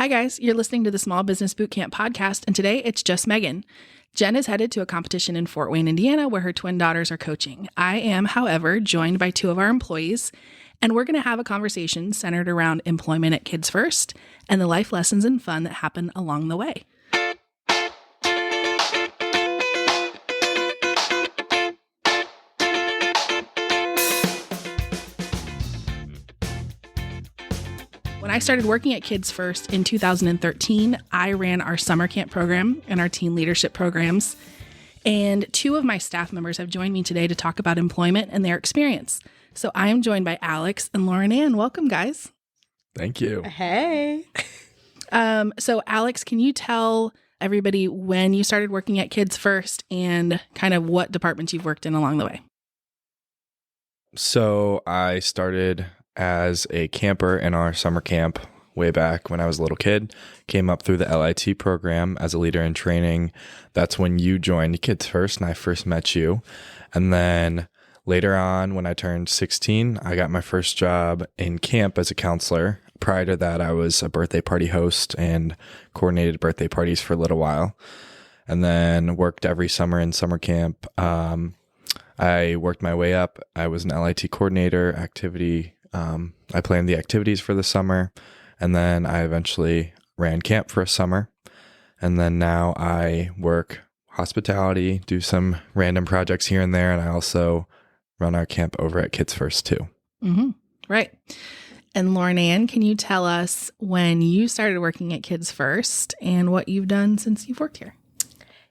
Hi, guys. You're listening to the Small Business Bootcamp podcast, and today it's just Megan. Jen is headed to a competition in Fort Wayne, Indiana, where her twin daughters are coaching. I am, however, joined by two of our employees, and we're going to have a conversation centered around employment at Kids First and the life lessons and fun that happen along the way. When I started working at Kids First in 2013, I ran our summer camp program and our teen leadership programs. And two of my staff members have joined me today to talk about employment and their experience. So I am joined by Alex and Lauren Ann. Welcome, guys. Thank you. Hey. So Alex, can you tell everybody when you started working at Kids First and kind of what departments you've worked in along the way? So I started as a camper in our summer camp way back when I was a little kid. Came up through the LIT program as a leader in training. That's when you joined Kids First and I first met you. And then later on, when I turned 16, I got my first job in camp as a counselor. Prior to that, I was a birthday party host and coordinated birthday parties for a little while. And then worked every summer in summer camp. I worked my way up. I was an LIT coordinator, activity. I planned the activities for the summer, and then I eventually ran camp for a summer. And then now I work hospitality, do some random projects here and there, and I also run our camp over at Kids First too. Mm-hmm. Right. And Lauren Ann, can you tell us when you started working at Kids First and what you've done since you've worked here?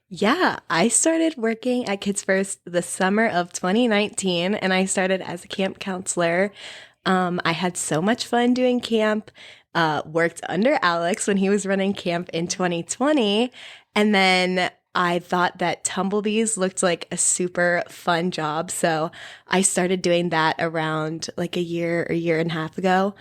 Yeah, I started working at Kids First the summer of 2019, and I started as a camp counselor. I had so much fun doing camp, worked under Alex when he was running camp in 2020. And then I thought that Tumblebees looked like a super fun job. So I started doing that around like a year and a half ago.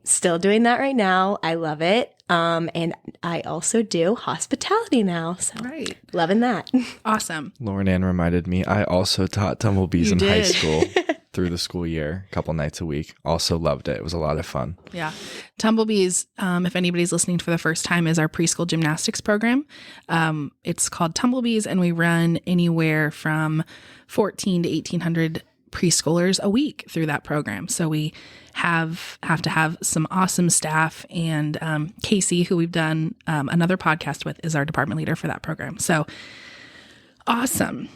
Still doing that right now. I love it. And I also do hospitality now. So Right. Loving that. Awesome. Lauren Ann reminded me, I also taught Tumblebees You in high did. school through the school year, a couple nights a week. Also loved it. It was a lot of fun. Yeah. Tumblebees, if anybody's listening for the first time, is our preschool gymnastics program. It's called Tumblebees, and we run anywhere from 14 to 1,800 preschoolers a week through that program. So we have to have some awesome staff, and Casey, who we've done another podcast with, is our department leader for that program. So awesome.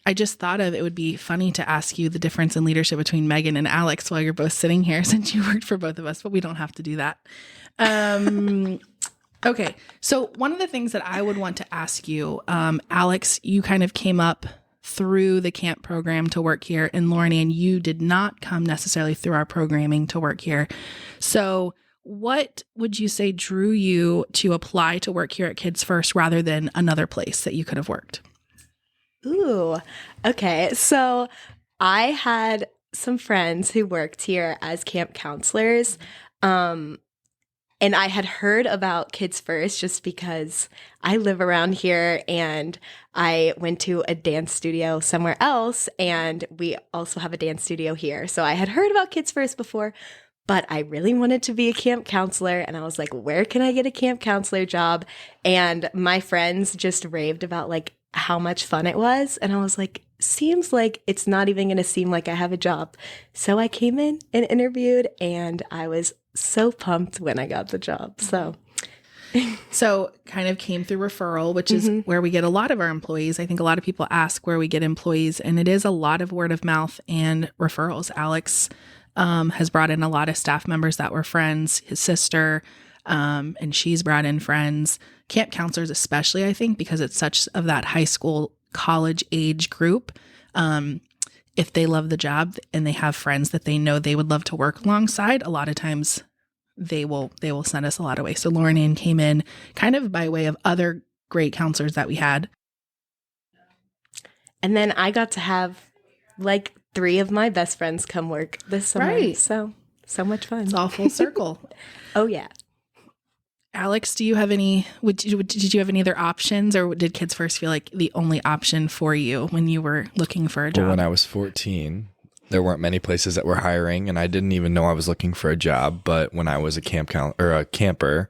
I just thought of it would be funny to ask you the difference in leadership between Megan and Alex while you're both sitting here, since you worked for both of us, but we don't have to do that. Okay. So one of the things that I would want to ask you, Alex, you kind of came up through the camp program to work here, and Lauren Ann, you did not come necessarily through our programming to work here. So what would you say drew you to apply to work here at Kids First rather than another place that you could have worked? Ooh, okay. So I had some friends who worked here as camp counselors. And I had heard about Kids First just because I live around here and I went to a dance studio somewhere else, and we also have a dance studio here. So I had heard about Kids First before, but I really wanted to be a camp counselor, and I was like, where can I get a camp counselor job? And my friends just raved about like how much fun it was. And I was like, seems like it's not even going to seem like I have a job. So I came in and interviewed, and I was so pumped when I got the job. So kind of came through referral, which is where we get a lot of our employees. I think a lot of people ask where we get employees, and it is a lot of word of mouth and referrals. Alex has brought in a lot of staff members that were friends, his sister, and she's brought in friends, camp counselors especially, I think, because it's such of that high school, college age group. If they love the job and they have friends that they know they would love to work alongside, a lot of times they will send us a lot of ways. So Lauren Ann came in kind of by way of other great counselors that we had. And then I got to have like 3 of my best friends come work this summer. Right. So much fun. It's all full circle. Oh, yeah. Alex, do you have any, did you have any other options, or did Kids First feel like the only option for you when you were looking for a job? Well, when I was 14, there weren't many places that were hiring, and I didn't even know I was looking for a job. But when I was a camper,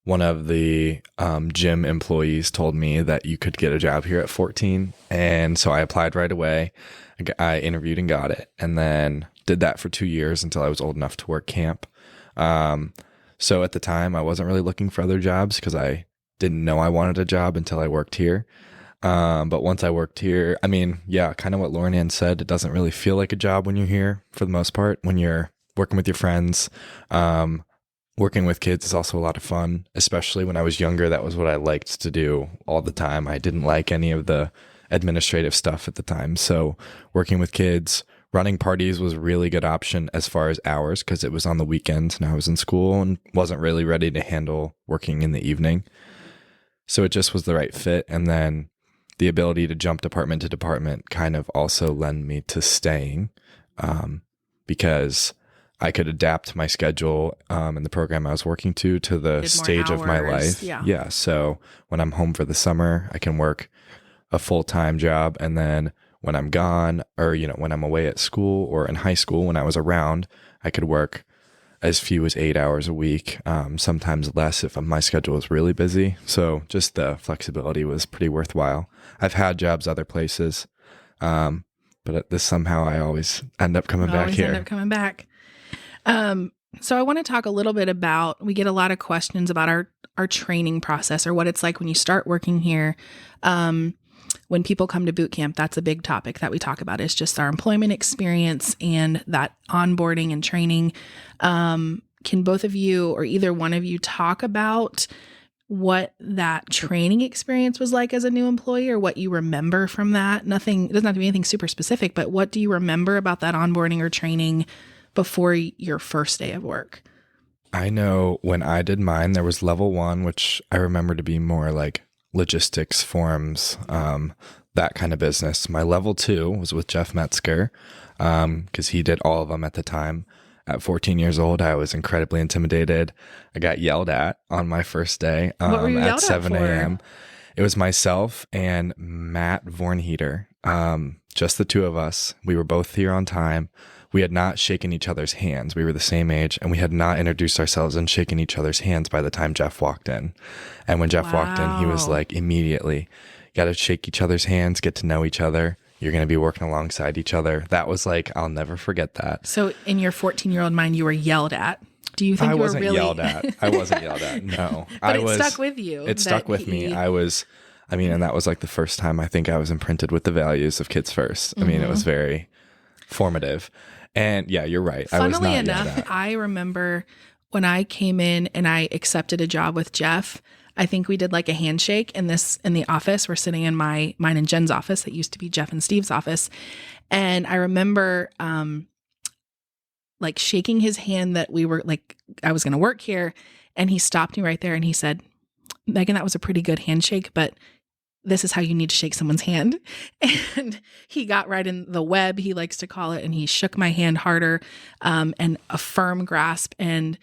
one of the gym employees told me that you could get a job here at 14. And so I applied right away. I interviewed and got it, and then did that for 2 years until I was old enough to work camp. So at the time, I wasn't really looking for other jobs because I didn't know I wanted a job until I worked here. But once I worked here, I mean, yeah, kind of what Lauren Ann said, it doesn't really feel like a job when you're here for the most part. When you're working with your friends, working with kids is also a lot of fun, especially when I was younger. That was what I liked to do all the time. I didn't like any of the administrative stuff at the time. So working with kids, running parties was a really good option as far as hours because it was on the weekends and I was in school and wasn't really ready to handle working in the evening. So it just was the right fit. And then the ability to jump department to department kind of also lent me to staying because I could adapt my schedule and the program I was working to the stage of my life. Yeah. So when I'm home for the summer, I can work a full-time job. And then when I'm gone or, when I'm away at school or in high school, when I was around, I could work as few as 8 hours a week, sometimes less if my schedule is really busy. So just the flexibility was pretty worthwhile. I've had jobs other places, but this somehow I always end up coming back here. So I want to talk a little bit about, we get a lot of questions about our training process or what it's like when you start working here. When people come to boot camp, that's a big topic that we talk about is just our employment experience and that onboarding and training. Can both of you or either one of you talk about what that training experience was like as a new employee or what you remember from that? It doesn't have to be anything super specific, but what do you remember about that onboarding or training before your first day of work? I know when I did mine, there was level 1, which I remember to be more like logistics, forms, that kind of business. My level 2 was with Jeff Metzger because he did all of them at the time. At 14 years old, I was incredibly intimidated. I got yelled at on my first day at 7 a.m. It was myself and Matt Vornheater, just the two of us. We were both here on time. We had not shaken each other's hands. We were the same age, and we had not introduced ourselves and shaken each other's hands by the time Jeff walked in. And when Jeff walked in, he was like, immediately, got to shake each other's hands, get to know each other. You're going to be working alongside each other. That was like, I'll never forget that. So in your 14-year-old mind, you were yelled at. Do you think I you were wasn't really yelled at? I wasn't yelled at. No. But it stuck with you. It stuck with me. And that was like the first time I think I was imprinted with the values of Kids First. I mean, it was very formative. And yeah, you're right. Funnily enough, I remember when I came in and I accepted a job with Jeff, I think we did like a handshake in the office. We're sitting in mine and Jen's office. That used to be Jeff and Steve's office. And I remember like shaking his hand that we were like, I was going to work here. And he stopped me right there and he said, Megan, that was a pretty good handshake, but this is how you need to shake someone's hand. And he got right in the web, he likes to call it, and he shook my hand harder, and a firm grasp. And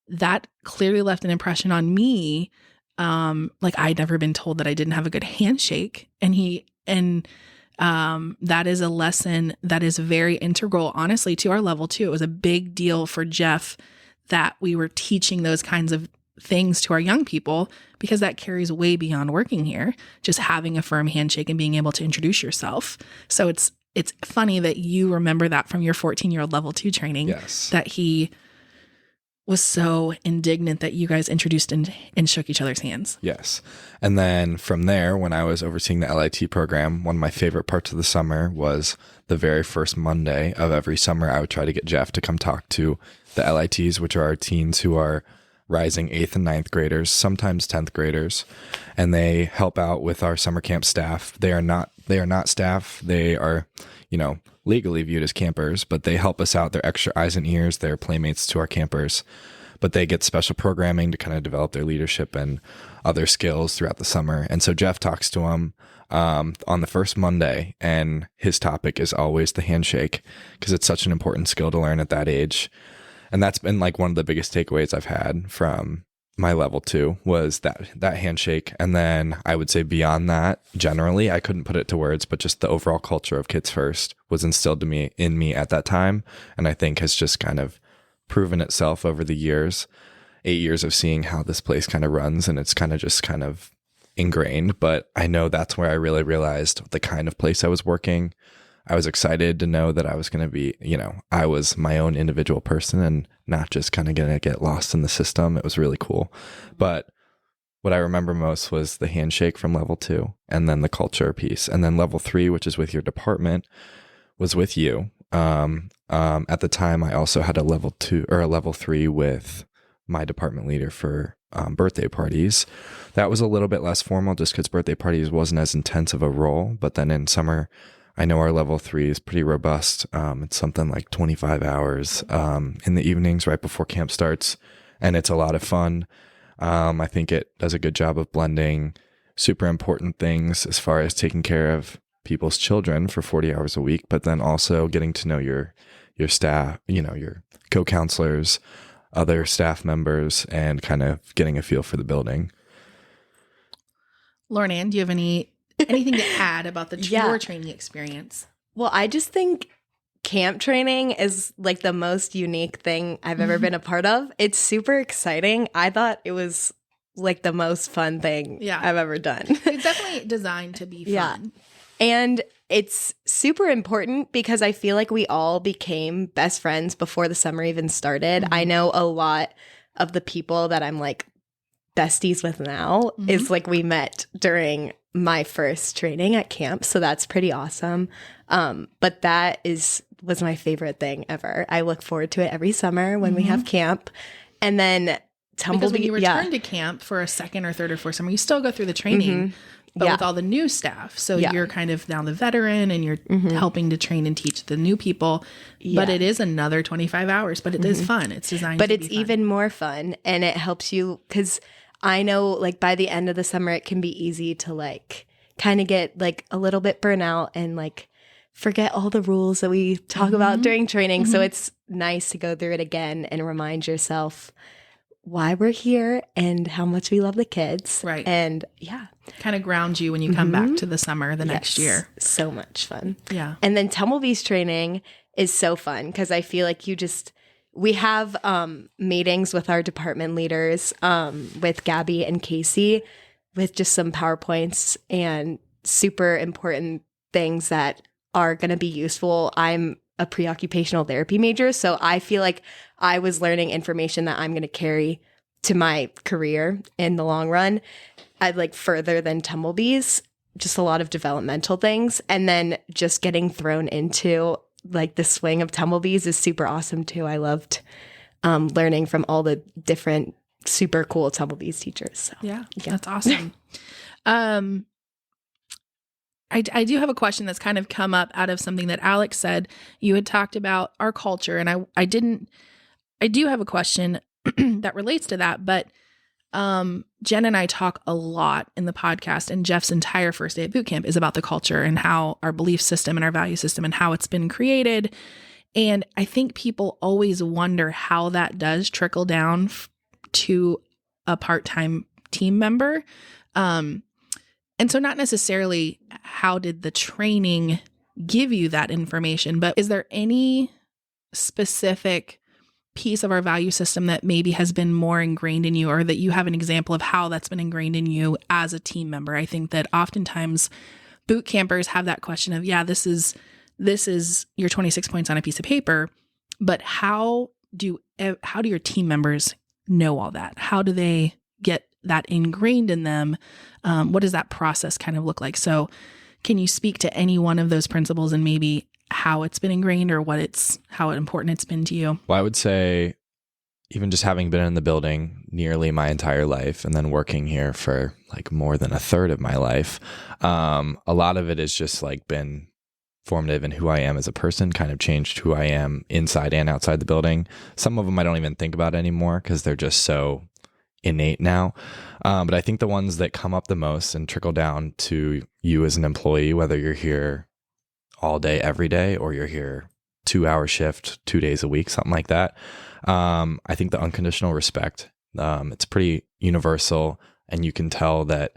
that clearly left an impression on me. Like I'd never been told that I didn't have a good handshake. And that is a lesson that is very integral, honestly, to our level 2. It was a big deal for Jeff that we were teaching those kinds of things to our young people because that carries way beyond working here, just having a firm handshake and being able to introduce yourself. So it's funny that you remember that from your 14-year-old level 2 training. Yes. That he was so indignant that you guys introduced and shook each other's hands. Yes. And then from there, when I was overseeing the LIT program, one of my favorite parts of the summer was the very first Monday of every summer. I would try to get Jeff to come talk to the LITs, which are our teens who are rising 8th and 9th graders, sometimes 10th graders, and they help out with our summer camp staff. They are not staff. They are, legally viewed as campers, but they help us out. They're extra eyes and ears. They're playmates to our campers, but they get special programming to kind of develop their leadership and other skills throughout the summer. And so Jeff talks to them on the first Monday, and his topic is always the handshake because it's such an important skill to learn at that age. And that's been like one of the biggest takeaways I've had from my level 2 was that handshake. And then I would say beyond that, generally, I couldn't put it to words, but just the overall culture of Kids First was instilled in me at that time. And I think has just kind of proven itself over the years, 8 years of seeing how this place kind of runs. And it's kind of ingrained. But I know that's where I really realized the kind of place I was working. I was excited to know that I was going to be, I was my own individual person and not just kind of going to get lost in the system. It was really cool. But what I remember most was the handshake from level 2 and then the culture piece. And then level 3, which is with your department, was with you. At the time, I also had a level 2 or a level 3 with my department leader for birthday parties. That was a little bit less formal just because birthday parties wasn't as intense of a role. But then in summer, I know our level 3 is pretty robust. It's something like 25 hours in the evenings right before camp starts. And it's a lot of fun. I think it does a good job of blending super important things as far as taking care of people's children for 40 hours a week, but then also getting to know your staff, your co-counselors, other staff members, and kind of getting a feel for the building. Lauren, do you have anything to add about your training experience? Well, I just think camp training is like the most unique thing I've ever been a part of. It's super exciting. I thought it was like the most fun thing I've ever done. It's definitely designed to be fun. Yeah. And it's super important because I feel like we all became best friends before the summer even started. I know a lot of the people that I'm like besties with now is like we met during my first training at camp. So that's pretty awesome. But that was my favorite thing ever. I look forward to it every summer when we have camp. And then because when you return to camp for a second or third or fourth summer, you still go through the training, but with all the new staff. So you're kind of now the veteran and you're helping to train and teach the new people. But it is another 25 hours, but it is fun. It's designed to be fun. But it's even more fun, and it helps you because I know like by the end of the summer, it can be easy to like kind of get like a little bit burnout and like forget all the rules that we talk about during training. So it's nice to go through it again and remind yourself why we're here and how much we love the kids. Right. And kind of ground you when you come back to the summer the next year. So much fun. Yeah. And then Tumblebee's training is so fun because I feel like we have meetings with our department leaders, with Gabby and Casey, with just some PowerPoints and super important things that are going to be useful. I'm a pre-occupational therapy major, so I feel like I was learning information that I'm going to carry to my career in the long run. I'd like further than Tumblebees, just a lot of developmental things. And then just getting thrown into like the swing of Tumblebees is super awesome too. I loved learning from all the different super cool Tumblebees teachers. So, yeah, that's awesome. I do have a question that's kind of come up out of something that Alex said. You had talked about our culture, and I do have a question that relates to that, but Jen and I talk a lot in the podcast, and Jeff's entire first day at boot camp is about the culture and how our belief system and our value system and how it's been created. And I think people always wonder how that does trickle down to a part-time team member. And so not necessarily how did the training give you that information, but is there any specific piece of our value system that maybe has been more ingrained in you, or that you have an example of how that's been ingrained in you as a team member? I think that oftentimes boot campers have that question of, this is your 26 points on a piece of paper, but how do your team members know all that? How do they get that ingrained in them? What does that process kind of look like? So can you speak to any one of those principles and maybe how it's been ingrained or how important it's been to you? Well, I would say even just having been in the building nearly my entire life and then working here for like more than a third of my life, a lot of it has just like been formative in who I am as a person, kind of changed who I am inside and outside the building. Some of them I don't even think about anymore because they're just so innate now. But I think the ones that come up the most and trickle down to you as an employee, whether you're here all day, every day, or you're here 2-hour shift, 2 days a week, something like that. I think the unconditional respect It's pretty universal, and you can tell that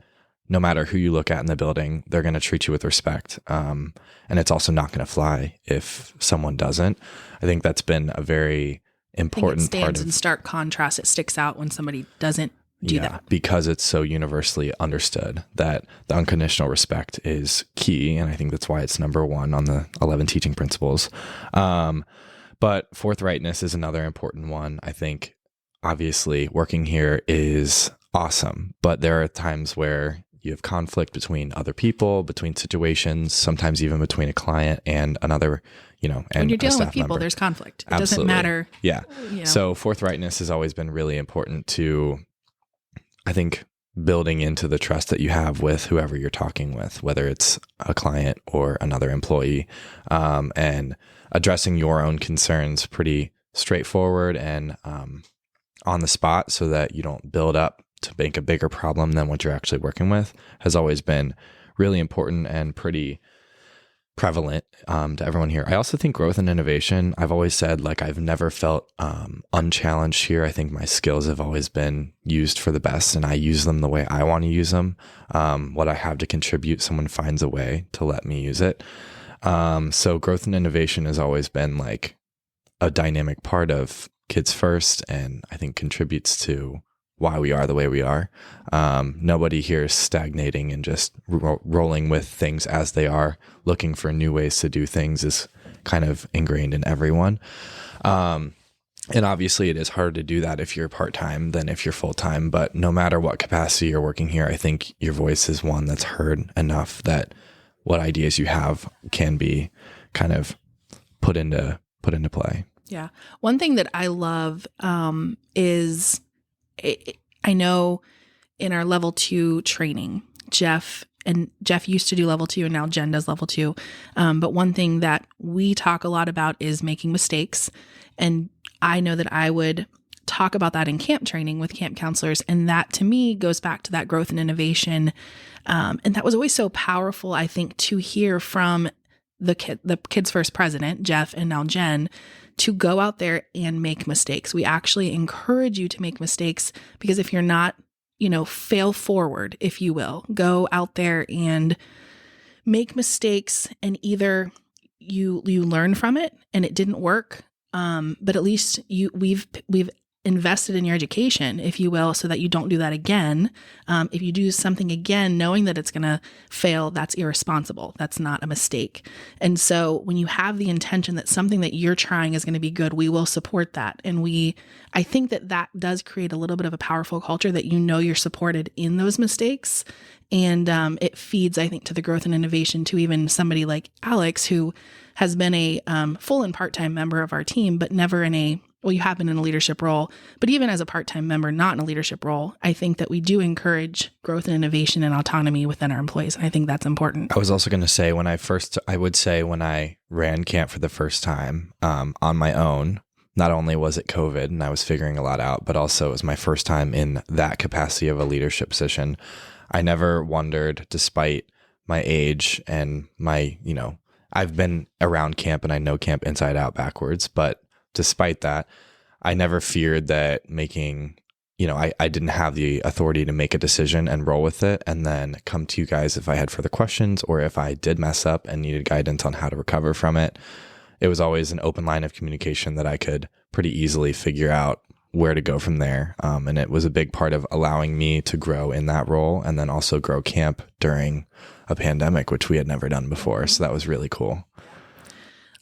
no matter who you look at in the building, they're going to treat you with respect. And it's also not going to fly if someone doesn't. I think that's been a very important part of in stark contrast. It sticks out when somebody doesn't do that, because it's so universally understood that the unconditional respect is key. And I think that's why it's number one on the 11 teaching principles. But forthrightness is another important one. I think obviously working here is awesome, but there are times where you have conflict between other people, between situations, sometimes even between a client and another, and when you're dealing with people, member. there's conflict. It Absolutely. doesn't matter. Yeah. So forthrightness has always been really important to, I think, building into the trust that you have with whoever you're talking with, whether it's a client or another employee, and addressing your own concerns pretty straightforward and on the spot so that you don't build up to make a bigger problem than what you're actually working with has always been really important and pretty prevalent to everyone here. I also think growth and innovation, I've always said, like, I've never felt unchallenged here. I think my skills have always been used for the best, and I use them the way I want to use them. What I have to contribute, someone finds a way to let me use it. So growth and innovation has always been like a dynamic part of Kids First, and I think contributes to why we are the way we are. Nobody here is stagnating and just rolling with things as they are. Looking for new ways to do things is kind of ingrained in everyone. And obviously it is harder to do that if you're part-time than if you're full-time, but no matter what capacity you're working here, I think your voice is one that's heard enough that what ideas you have can be kind of put into play. Yeah. One thing that I love is I know in our level 2 training, Jeff used to do level 2 and now Jen does level 2. But one thing that we talk a lot about is making mistakes. And I know that I would talk about that in camp training with camp counselors. And that to me goes back to that growth and innovation. And that was always so powerful, I think, to hear from the Kids First president, Jeff, and now Jen, to go out there and make mistakes. We actually encourage you to make mistakes because if you're not, fail forward, if you will, go out there and make mistakes, and either you learn from it and it didn't work, but at least we've invested in your education, if you will, so that you don't do that again. If you do something again, knowing that it's going to fail, that's irresponsible. That's not a mistake. And so when you have the intention that something that you're trying is going to be good, we will support that. And I think that does create a little bit of a powerful culture that you're supported in those mistakes. And it feeds, I think, to the growth and innovation to even somebody like Alex, who has been a full and part-time member of our team, but never you have been in a leadership role, but even as a part-time member, not in a leadership role, I think that we do encourage growth and innovation and autonomy within our employees. And I think that's important. I was also going to say when I ran camp for the first time on my own, not only was it COVID and I was figuring a lot out, but also it was my first time in that capacity of a leadership position. I never wondered, despite my age and my, I've been around camp and I know camp inside out backwards, but despite that, I never feared that I didn't have the authority to make a decision and roll with it and then come to you guys if I had further questions or if I did mess up and needed guidance on how to recover from it. It was always an open line of communication that I could pretty easily figure out where to go from there. And it was a big part of allowing me to grow in that role and then also grow camp during a pandemic, which we had never done before. So that was really cool.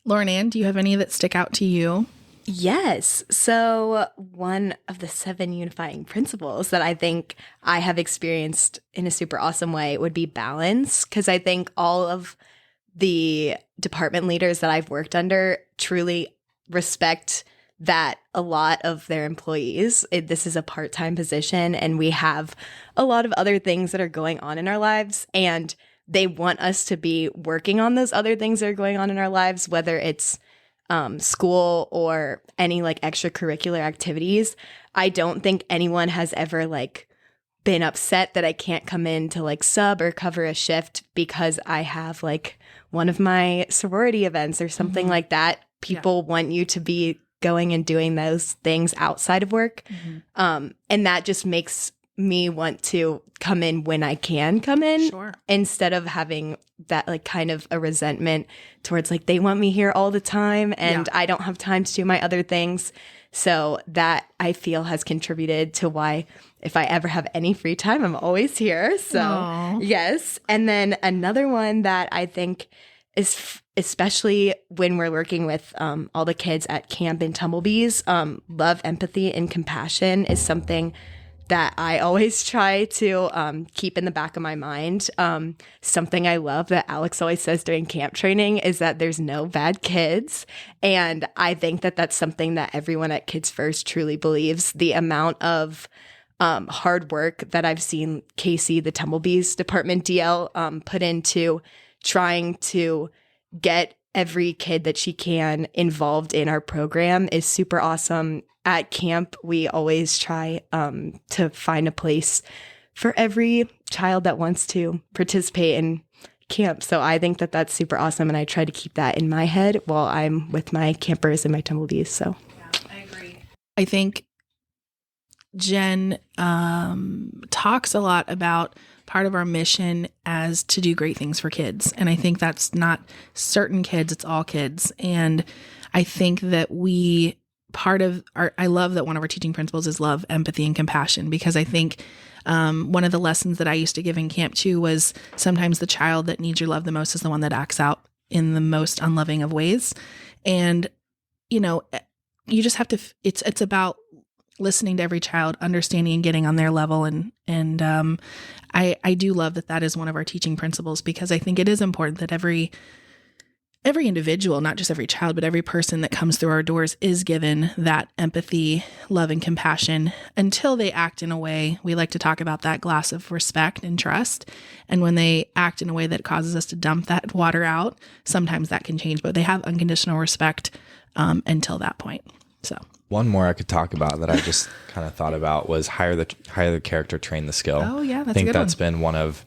Lauren Ann, do you have any that stick out to you? Yes. So one of the 7 unifying principles that I think I have experienced in a super awesome way would be balance. Because I think all of the department leaders that I've worked under truly respect that a lot of their employees, this is a part-time position and we have a lot of other things that are going on in our lives. And they want us to be working on those other things that are going on in our lives, whether it's school or any like extracurricular activities. I don't think anyone has ever like been upset that I can't come in to like sub or cover a shift because I have like one of my sorority events or something like that. People want you to be going and doing those things outside of work. And that just makes me want to come in when I can come in, instead of having that like kind of a resentment towards like they want me here all the time and I don't have time to do my other things. So that I feel has contributed to why if I ever have any free time, I'm always here. So yes. And then another one that I think is especially when we're working with all the kids at camp and Tumblebees, love, empathy, and compassion is something that I always try to keep in the back of my mind. Something I love that Alex always says during camp training is that there's no bad kids. And I think that that's something that everyone at Kids First truly believes. The amount of hard work that I've seen Casey, the Tumblebees department DL, put into trying to get every kid that she can involved in our program is super awesome. At camp, we always try to find a place for every child that wants to participate in camp. So I think that that's super awesome. And I try to keep that in my head while I'm with my campers and my Tumblebees. So yeah, I agree. I think Jen talks a lot about part of our mission as to do great things for kids. And I think that's not certain kids, it's all kids. And I think that I love that one of our teaching principles is love, empathy, and compassion, because I think one of the lessons that I used to give in camp too was sometimes the child that needs your love the most is the one that acts out in the most unloving of ways. And, you just have to, it's about listening to every child, understanding and getting on their level. And I do love that is one of our teaching principles, because I think it is important that every individual, not just every child, but every person that comes through our doors is given that empathy, love, and compassion until they act in a way, we like to talk about that glass of respect and trust. And when they act in a way that causes us to dump that water out, sometimes that can change, but they have unconditional respect until that point. So one more I could talk about that I just kind of thought about was hire the character, train the skill. Oh yeah, that's I think a good that's been one of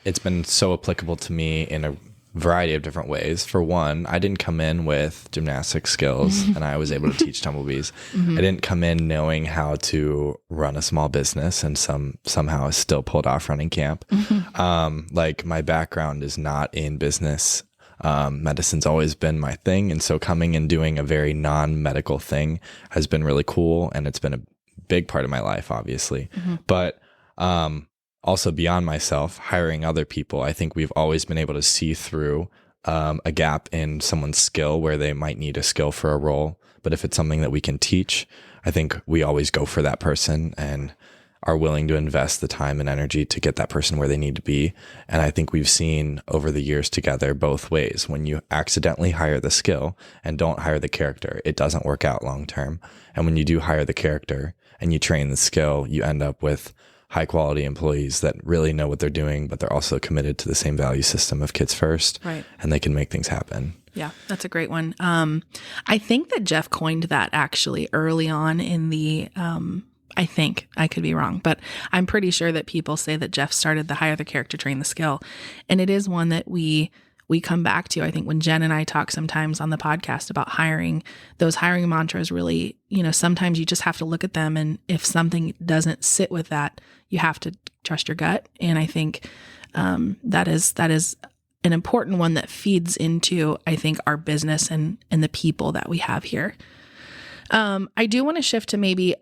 it's been so applicable to me in a variety of different ways. For one, I didn't come in with gymnastics skills and I was able to teach Tumblebees. I didn't come in knowing how to run a small business and somehow I still pulled off running camp. Like my background is not in business. Medicine's always been my thing. And so coming and doing a very non-medical thing has been really cool. And it's been a big part of my life, obviously. But also beyond myself, hiring other people, I think we've always been able to see through a gap in someone's skill where they might need a skill for a role. But if it's something that we can teach, I think we always go for that person and are willing to invest the time and energy to get that person where they need to be. And I think we've seen over the years together both ways. When you accidentally hire the skill and don't hire the character, it doesn't work out long term. And when you do hire the character and you train the skill, you end up with high quality employees that really know what they're doing, but they're also committed to the same value system of Kids First. Right. And they can make things happen. Yeah, that's a great one. I think that Jeff coined that actually early on in the, I think, I could be wrong, but I'm pretty sure that people say that Jeff started the hire the character, train the skill. And it is one that we come back to. I think when Jen and I talk sometimes on the podcast about hiring, those hiring mantras really, sometimes you just have to look at them. And if something doesn't sit with that, you have to trust your gut. And I think that is an important one that feeds into, I think, our business and the people that we have here. I do want to shift to maybe,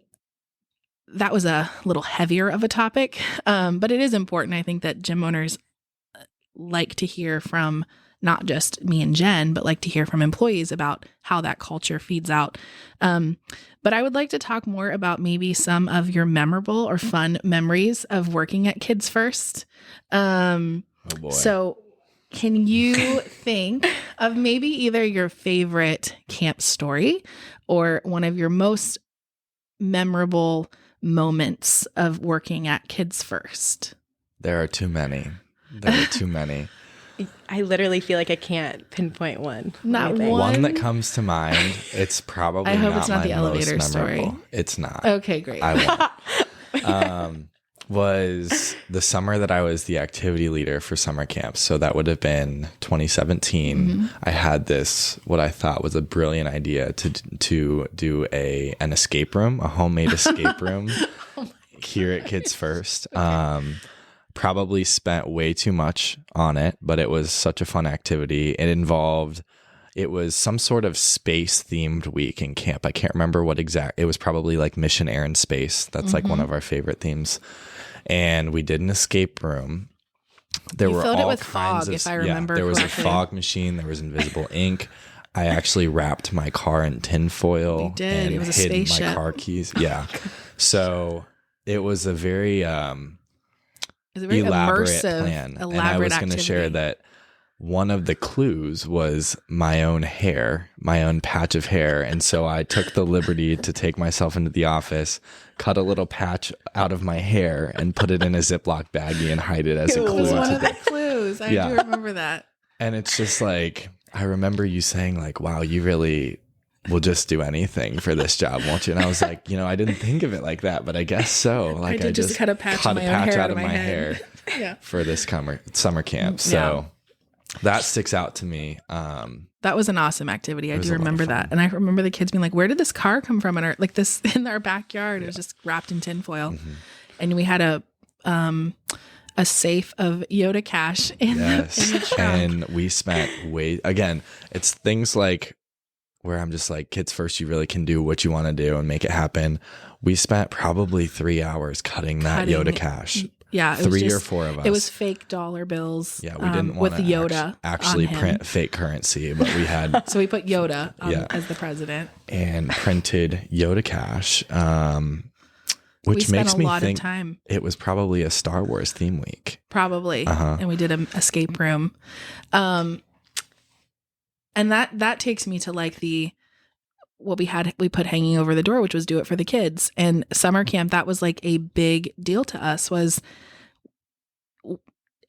that was a little heavier of a topic, but it is important. I think that gym owners like to hear from not just me and Jen, but like to hear from employees about how that culture feeds out. But I would like to talk more about maybe some of your memorable or fun memories of working at Kids First. Oh boy. So can you think of maybe either your favorite camp story or one of your most memorable moments of working at Kids First? There are too many. I literally feel like I can't pinpoint one. Not one. One that comes to mind. It's probably I hope not it's not my the elevator most memorable. story. It's not. Okay, great. I won't. was the summer that I was the activity leader for summer camps. So that would have been 2017. I had this, what I thought was a brilliant idea to do an escape room, a homemade escape room here at Kids First. Probably spent way too much on it, but it was such a fun activity. It was some sort of space themed week in camp. I can't remember it was probably like Mission Air and Space. That's like one of our favorite themes. And we did an escape room. There were filled all it with kinds fog, of, if I remember there was correctly. a fog machine. There was invisible ink. I actually wrapped my car in tinfoil. You did. And It was a hid spaceship. my car keys. Yeah. So it was a very It's a very elaborate immersive, plan. elaborate And I was going to activity. share that one of the clues was my own hair, my own patch of hair. And so I took the liberty to take myself into the office, cut a little patch out of my hair and put it in a Ziploc baggie and hide it as a It clue. was one to of the clues. I Yeah. do remember that. And it's just like, I remember you saying like, wow, you really will just do anything for this job, won't you? And I was like, I didn't think of it like that, but I guess so. Like did just cut a patch of my own hair out of my head. Yeah. for this summer camp. So that sticks out to me. That was an awesome activity. I was do a lot of remember fun. that. And I remember the kids being like, where did this car come from? And this in our backyard. It was just wrapped in tinfoil. And we had a safe of Yoda cash in the trunk. And we spent again, it's things like where I'm just like, Kids First, you really can do what you want to do and make it happen. We spent probably 3 hours cutting that Yoda cash. Yeah, it Three was or four of us. It was fake dollar bills. Yeah, we didn't want with to Yoda actually on him. print fake currency, but we had So we put Yoda Yeah. as the president. and printed Yoda cash, We which spent makes a me lot think of time, it was probably a Star Wars theme week. probably, and we did an escape room. And that takes me to like what we put hanging over the door, which was do it for the kids. And summer camp, that was like a big deal to us. Was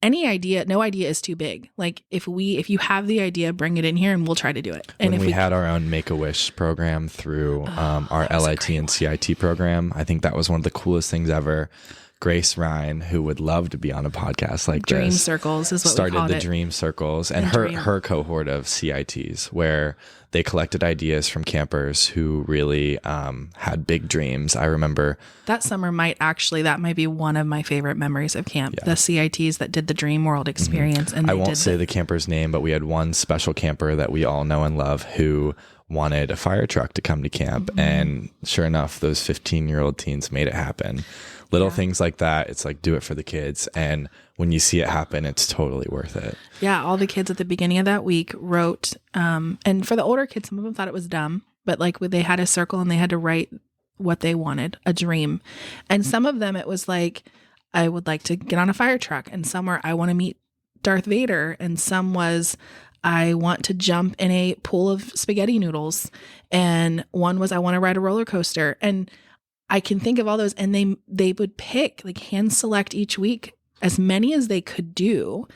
no idea is too big. Like if you have the idea, bring it in here and we'll try to do it. And When if we had our own Make-A-Wish program through our that was a LIT great and CIT program, I think that was one of the coolest things ever. Grace Ryan, who would love to be on a podcast like Dream this, Circles is what we started called the it. Dream Circles and Dream. her cohort of CITs, where they collected ideas from campers who really had big dreams. I remember That summer that might be one of my favorite memories of camp. The CITs that did the Dream World experience. And I they won't did say the camper's name, but we had one special camper that we all know and love who wanted a fire truck to come to camp. And sure enough, those 15-year-old teens made it happen. Little things like that. It's like, do it for the kids. And when you see it happen, it's totally worth it. Yeah, all the kids at the beginning of that week wrote, and for the older kids, some of them thought it was dumb, but like they had a circle and they had to write what they wanted, a dream. And some of them, it was like, I would like to get on a fire truck. And some were, I want to meet Darth Vader. And some was, I want to jump in a pool of spaghetti noodles. And one was, I want to ride a roller coaster. And I can think of all those, and they would pick, like hand select each week as many as they could do,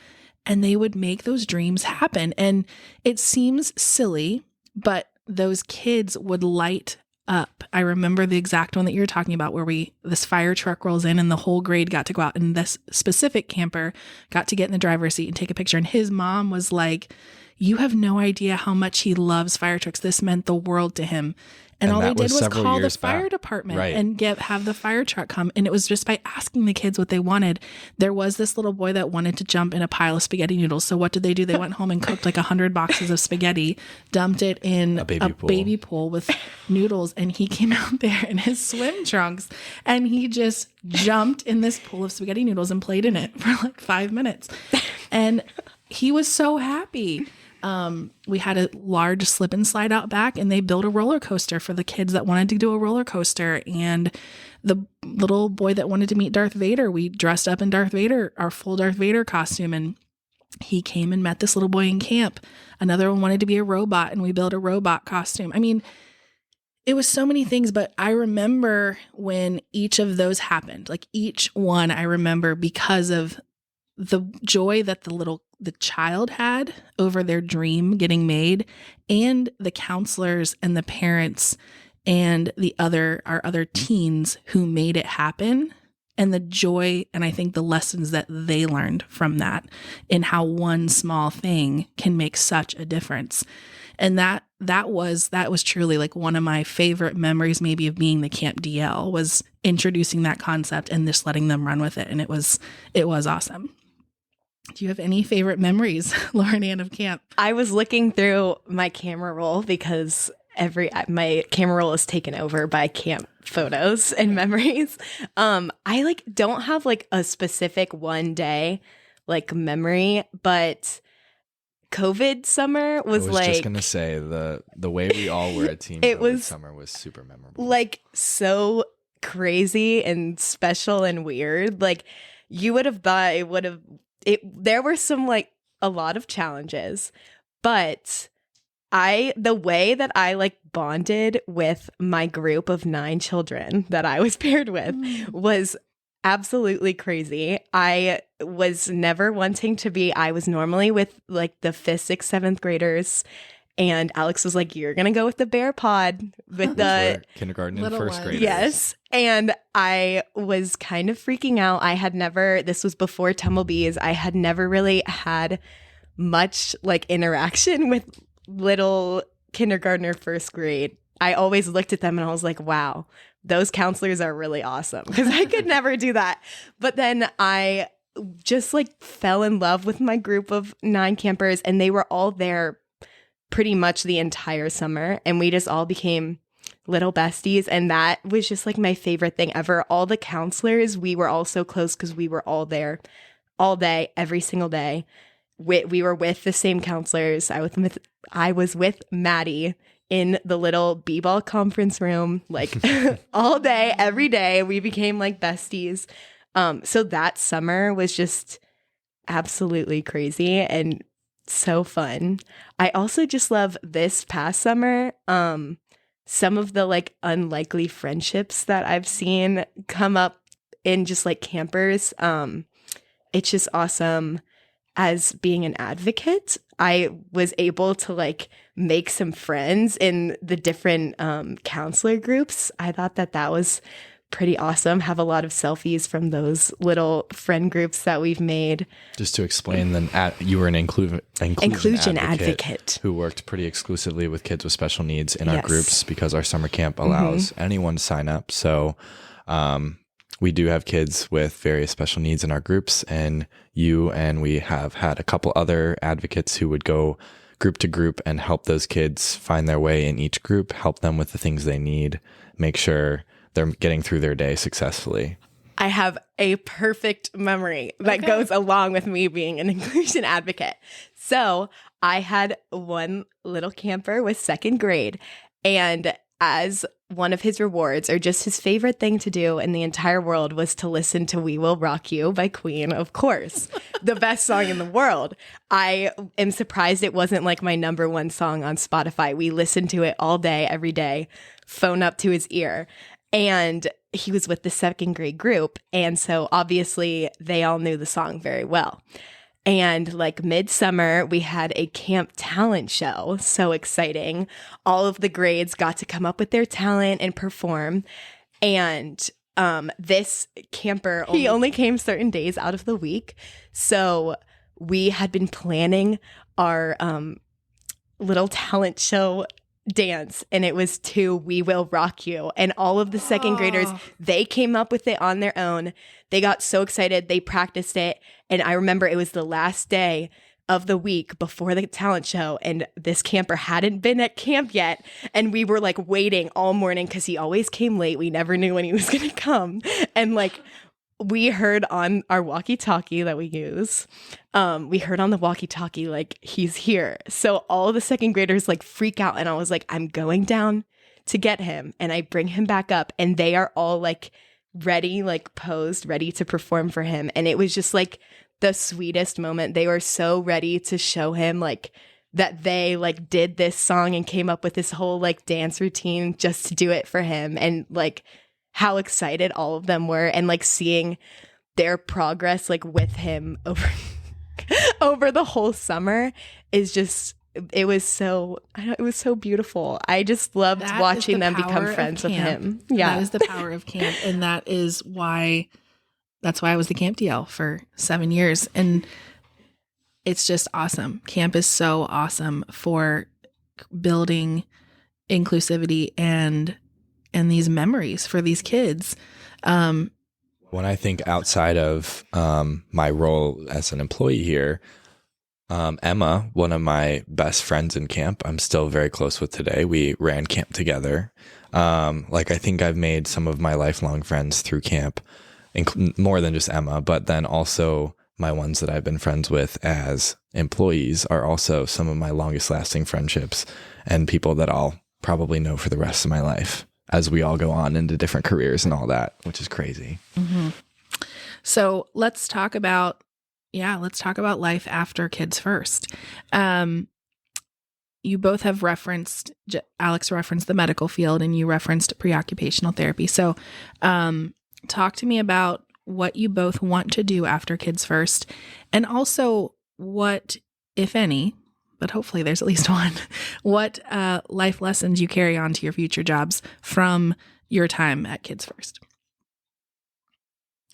and they would make those dreams happen. And it seems silly, but those kids would light up. I remember the exact one that you're talking about where this fire truck rolls in and the whole grade got to go out, and this specific camper got to get in the driver's seat and take a picture. And his mom was like, you have no idea how much he loves fire trucks. This meant the world to him. And all they that did was was several call the years fire back. department Right. and have the fire truck come. And it was just by asking the kids what they wanted. There was this little boy that wanted to jump in a pile of spaghetti noodles. So what did they do? They went home and cooked like 100 boxes of spaghetti, dumped it in a baby pool with noodles. And he came out there in his swim trunks and he just jumped in this pool of spaghetti noodles and played in it for like 5 minutes. And he was so happy. We had a large slip and slide out back, and they built a roller coaster for the kids that wanted to do a roller coaster. And the little boy that wanted to meet Darth Vader, we dressed up in Darth Vader, our full Darth Vader costume. And he came and met this little boy in camp. Another one wanted to be a robot, and we built a robot costume. I mean, it was so many things, but I remember when each of those happened, like each one I remember because of the joy that the child had over their dream getting made, and the counselors and the parents and our other teens who made it happen. and the joy, and I think the lessons that they learned from that, and how one small thing can make such a difference. And that was truly like one of my favorite memories, maybe, of being the Camp DL, was introducing that concept and just letting them run with it. And it was awesome. Do you have any favorite memories, Lauren Ann, of camp? I was looking through my camera roll because my camera roll is taken over by camp photos and memories. I like don't have like a specific one day like memory, but COVID summer was like, I was just gonna say the way we all were a team. It COVID was summer was super memorable. like so crazy and special and weird. Like you would have thought there were some like a lot of challenges, but the way that I like bonded with my group of 9 children that I was paired with was absolutely crazy. I was never wanting to be. I was normally with like the 5th, 6th, 7th graders, and Alex was like, "You're gonna go with the bear pod with the kindergarten and little first ones." graders." Yes, and I was kind of freaking out. This was before Tumblebees. I had never really had much like interaction with little kindergartner, first grade. I always looked at them and I was like, wow, those counselors are really awesome, because I could never do that. But then I just like fell in love with my group of 9 campers, and they were all there pretty much the entire summer, and we just all became little besties. And that was just like my favorite thing ever. All the counselors, we were all so close because we were all there all day, every single day. We were with the same counselors. I was with Maddie in the little b-ball conference room, like all day, every day. We became like besties. So that summer was just absolutely crazy and so fun. I also just love this past summer, some of the like unlikely friendships that I've seen come up in just like campers. It's just awesome. As being an advocate, I was able to like make some friends in the different counselor groups. I thought that was pretty awesome. Have a lot of selfies from those little friend groups that we've made. Just to explain, then you were an inclusion advocate who worked pretty exclusively with kids with special needs in our groups, because our summer camp allows anyone to sign up. So we do have kids with various special needs in our groups, and we have had a couple other advocates who would go group to group and help those kids find their way in each group, help them with the things they need, make sure they're getting through their day successfully. I have a perfect memory that goes along with me being an inclusion advocate. So I had one little camper with 2nd grade, and as one of his rewards, or just his favorite thing to do in the entire world, was to listen to We Will Rock You by Queen, of course, the best song in the world. I am surprised it wasn't like my number 1 song on Spotify. We listened to it all day, every day, phone up to his ear. And he was with the 2nd grade group, and so obviously they all knew the song very well. And like midsummer, we had a camp talent show. So exciting. All of the grades got to come up with their talent and perform. And this camper, he only came certain days out of the week. So we had been planning our little talent show dance, and it was to We Will Rock You. And all of the 2nd graders, they came up with it on their own. They got so excited. They practiced it. And I remember it was the last day of the week before the talent show, and this camper hadn't been at camp yet. And we were like waiting all morning because he always came late. We never knew when he was going to come. And like we heard on our walkie-talkie that we use, we heard on the walkie-talkie, like, he's here. So all of the 2nd graders like freak out. And I was like, I'm going down to get him. And I bring him back up, and they are all like ready, like posed, ready to perform for him. And it was just like the sweetest moment. They were so ready to show him like that they like did this song and came up with this whole like dance routine just to do it for him. And like how excited all of them were, and like seeing their progress like with him over the whole summer is just, it was so beautiful. I just loved watching them become friends with him. Yeah. That is the power of camp. And that is why that's why I was the camp DL for 7 years. And it's just awesome. Camp is so awesome for building inclusivity and these memories for these kids. When I think outside of my role as an employee here, Emma, one of my best friends in camp, I'm still very close with today. We ran camp together. I think I've made some of my lifelong friends through camp, more than just Emma, but then also my ones that I've been friends with as employees are also some of my longest lasting friendships and people that I'll probably know for the rest of my life as we all go on into different careers and all that, which is crazy. Mm-hmm. So let's talk about life after Kids First. You both have referenced, Alex referenced the medical field and you referenced preoccupational therapy. So talk to me about what you both want to do after Kids First, and also what, if any, but hopefully there's at least one, what life lessons you carry on to your future jobs from your time at Kids First.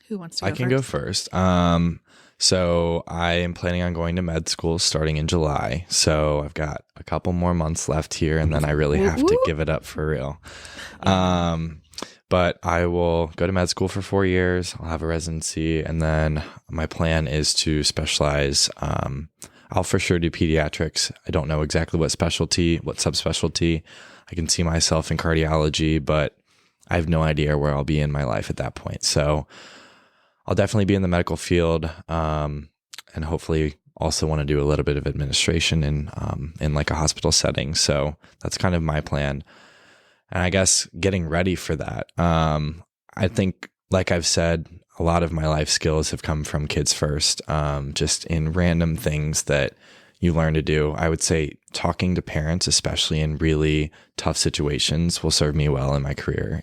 Who wants to go I can first? go first. So I am planning on going to med school starting in July. So I've got a couple more months left here, and then I really have to give it up for real. But I will go to med school for 4 years. I'll have a residency, and then my plan is to specialize. I'll for sure do pediatrics. I don't know exactly what subspecialty. I can see myself in cardiology, but I have no idea where I'll be in my life at that point. So I'll definitely be in the medical field, and hopefully also want to do a little bit of administration in like a hospital setting. So that's kind of my plan. And I guess getting ready for that. I think, like I've said, a lot of my life skills have come from Kids First, just in random things that you learn to do. I would say talking to parents, especially in really tough situations, will serve me well in my career.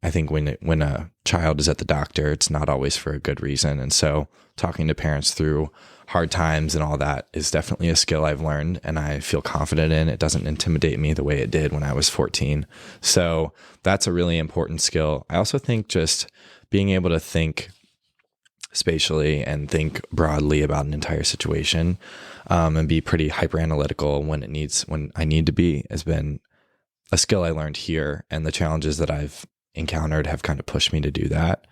I think when a child is at the doctor, it's not always for a good reason. And so talking to parents through hard times and all that is definitely a skill I've learned, and I feel confident in. It doesn't intimidate me the way it did when I was 14. So that's a really important skill. I also think just being able to think spatially and think broadly about an entire situation, and be pretty hyper analytical when I need to be, has been a skill I learned here. And the challenges that I've encountered have kind of pushed me to do that.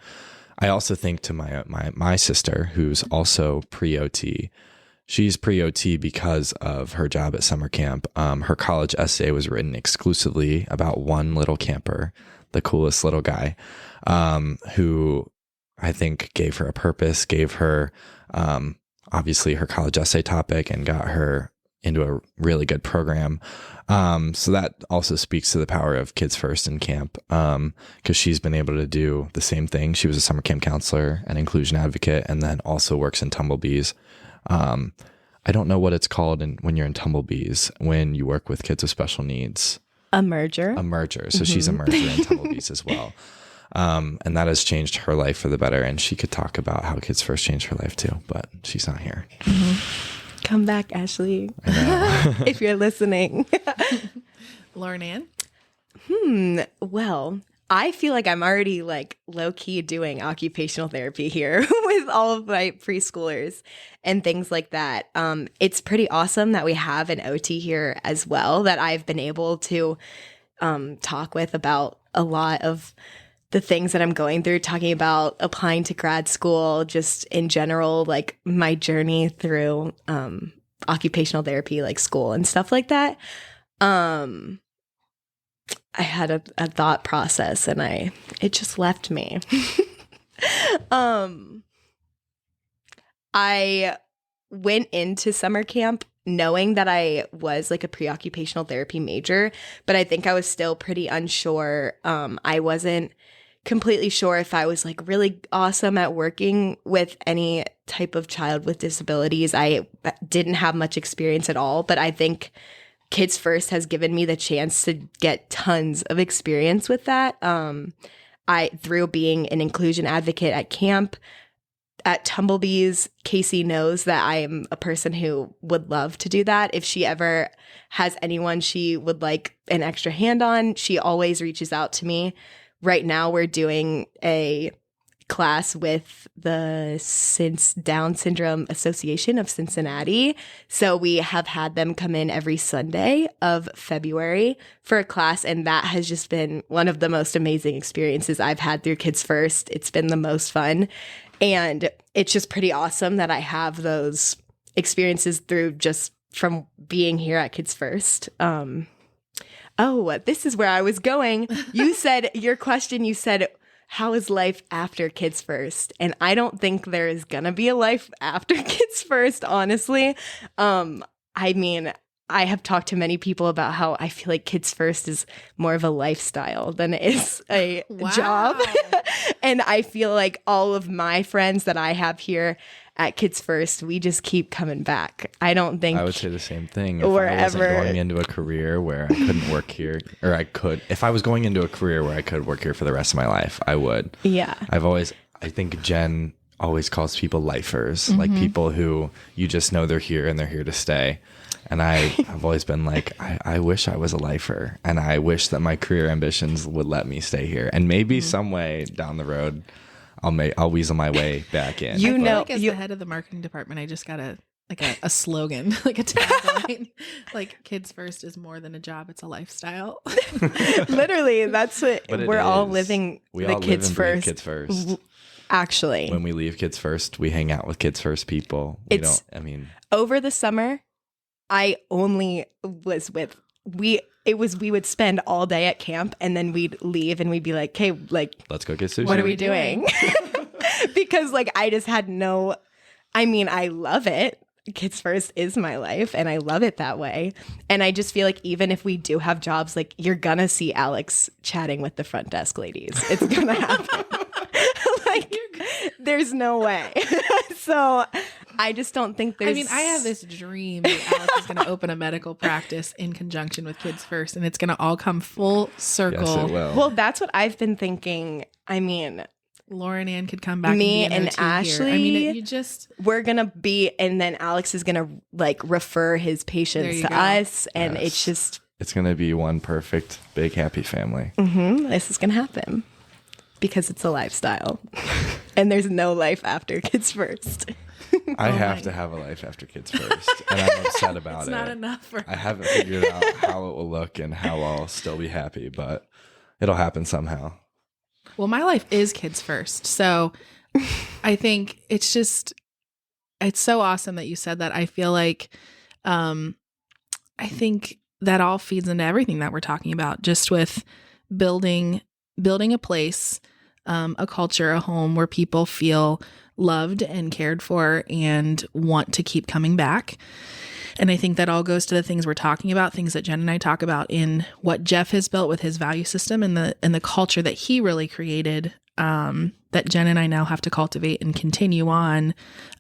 I also think to my sister, who's also pre-OT. She's pre-OT because of her job at summer camp. Her college essay was written exclusively about one little camper, the coolest little guy, who I think gave her a purpose, gave her obviously her college essay topic, and got her into a really good program. So that also speaks to the power of Kids First in camp, because she's been able to do the same thing. She was a summer camp counselor and inclusion advocate, and then also works in Tumblebees. I don't know what it's called when you're in Tumblebees, when you work with kids with special needs. A merger. So she's a merger in Tumblebees as well. And that has changed her life for the better. And she could talk about how Kids First changed her life too, but she's not here. Mm-hmm. Come back, Ashley, I know. if you're listening. Lauren Ann? Well, I feel like I'm already like low key doing occupational therapy here with all of my preschoolers and things like that. It's pretty awesome that we have an OT here as well, that I've been able to talk with about a lot of the things that I'm going through, talking about applying to grad school, just in general, like my journey through occupational therapy, like school and stuff like that. I had a thought process and it just left me. I went into summer camp knowing that I was like a preoccupational therapy major, but I think I was still pretty unsure. I wasn't completely sure if I was like really awesome at working with any type of child with disabilities. I didn't have much experience at all, but I think Kids First has given me the chance to get tons of experience with that. Through being an inclusion advocate at camp, at Tumblebees, Casey knows that I am a person who would love to do that. If she ever has anyone she would like an extra hand on, she always reaches out to me. Right now, we're doing a class with the Down Syndrome Association of Cincinnati. So we have had them come in every Sunday of February for a class. And that has just been one of the most amazing experiences I've had through Kids First. It's been the most fun. And it's just pretty awesome that I have those experiences through just from being here at Kids First. This is where I was going. You said, your question, you said, how is life after Kids First? And I don't think there is going to be a life after Kids First, honestly. I mean, I have talked to many people about how I feel like Kids First is more of a lifestyle than it is a job. And I feel like all of my friends that I have here at Kids First, we just keep coming back. I don't think I would say the same thing. If I wasn't going into a career where I couldn't work here, or if I was going into a career where I could work here for the rest of my life, I would. Yeah. I think Jen always calls people lifers, like people who you just know they're here and they're here to stay. And I've always been like, I wish I was a lifer, and I wish that my career ambitions would let me stay here. And maybe some way down the road, I'll weasel my way back in. I feel like as the head of the marketing department, I just got a slogan, like a tagline, like Kids First is more than a job; it's a lifestyle. Literally, that's what we're all living. We the all Kids live and First. breathe Kids First. Actually, when we leave Kids First, we hang out with Kids First people. Over the summer, I only was with we would spend all day at camp, and then we'd leave and we'd be like, "Okay, like, let's go get sushi. What are we doing?" Because like I just had no. I mean, I love it. Kids First is my life, and I love it that way. And I just feel like even if we do have jobs, like you're gonna see Alex chatting with the front desk ladies. It's gonna happen. Like, there's no way. So I just don't think there's. I mean, I have this dream that Alex is going to open a medical practice in conjunction with Kids First, and it's going to all come full circle. Yes, it will. Well, that's what I've been thinking. I mean, Lauren Ann could come back. Me and be Ashley. Here. I mean, we're gonna be, and then Alex is gonna like refer his patients to us, and it's gonna be one perfect big happy family. This is gonna happen because it's a lifestyle, and there's no life after Kids First. I have to have a life after Kids First, and I'm upset about it's it. Not enough. I haven't figured out how it will look and how I'll still be happy, but it'll happen somehow. Well, my life is Kids First, so I think it's so awesome that you said that. I feel like, I think that all feeds into everything that we're talking about, just with building a place, a culture, a home where people feel loved and cared for and want to keep coming back. And I think that all goes to the things we're talking about, things that Jen and I talk about in what Jeff has built with his value system and the culture that he really created, that Jen and I now have to cultivate and continue on.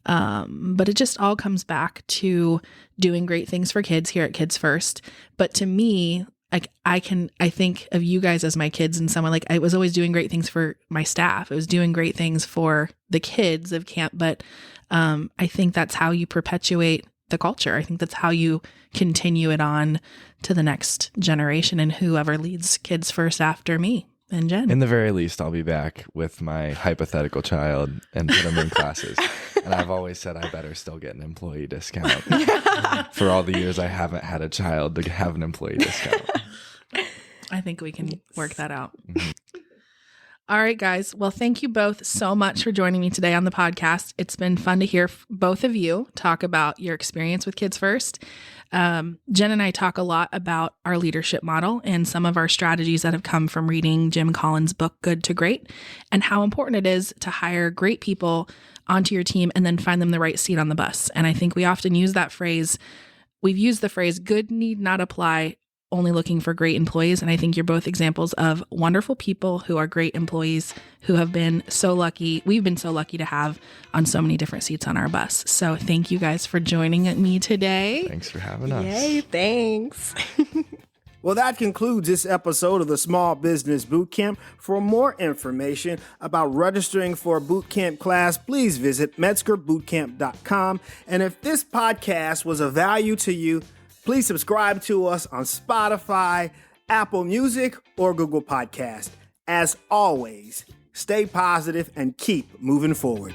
But it just all comes back to doing great things for kids here at Kids First. But to me, like I think of you guys as my kids, and someone like I was always doing great things for my staff. I was doing great things for the kids of camp. But I think that's how you perpetuate the culture. I think that's how you continue it on to the next generation and whoever leads Kids First after me and Jen. In the very least, I'll be back with my hypothetical child and put him in classes. And I've always said I better still get an employee discount. For all the years I haven't had a child to have an employee discount. I think we can work that out. All right, guys. Well, thank you both so much for joining me today on the podcast. It's been fun to hear both of you talk about your experience with Kids First. Jen and I talk a lot about our leadership model and some of our strategies that have come from reading Jim Collins' book, Good to Great, and how important it is to hire great people onto your team and then find them the right seat on the bus. And I think we often use that phrase. We've used the phrase, good need not apply, only looking for great employees. And I think you're both examples of wonderful people who are great employees who have been so lucky. We've been so lucky to have on so many different seats on our bus. So thank you guys for joining me today. Thanks for having us. Yay, thanks. Well, that concludes this episode of the Small Business Bootcamp. For more information about registering for a bootcamp class, please visit metzgerbootcamp.com. And if this podcast was of value to you, please subscribe to us on Spotify, Apple Music, or Google Podcast. As always, stay positive, and keep moving forward.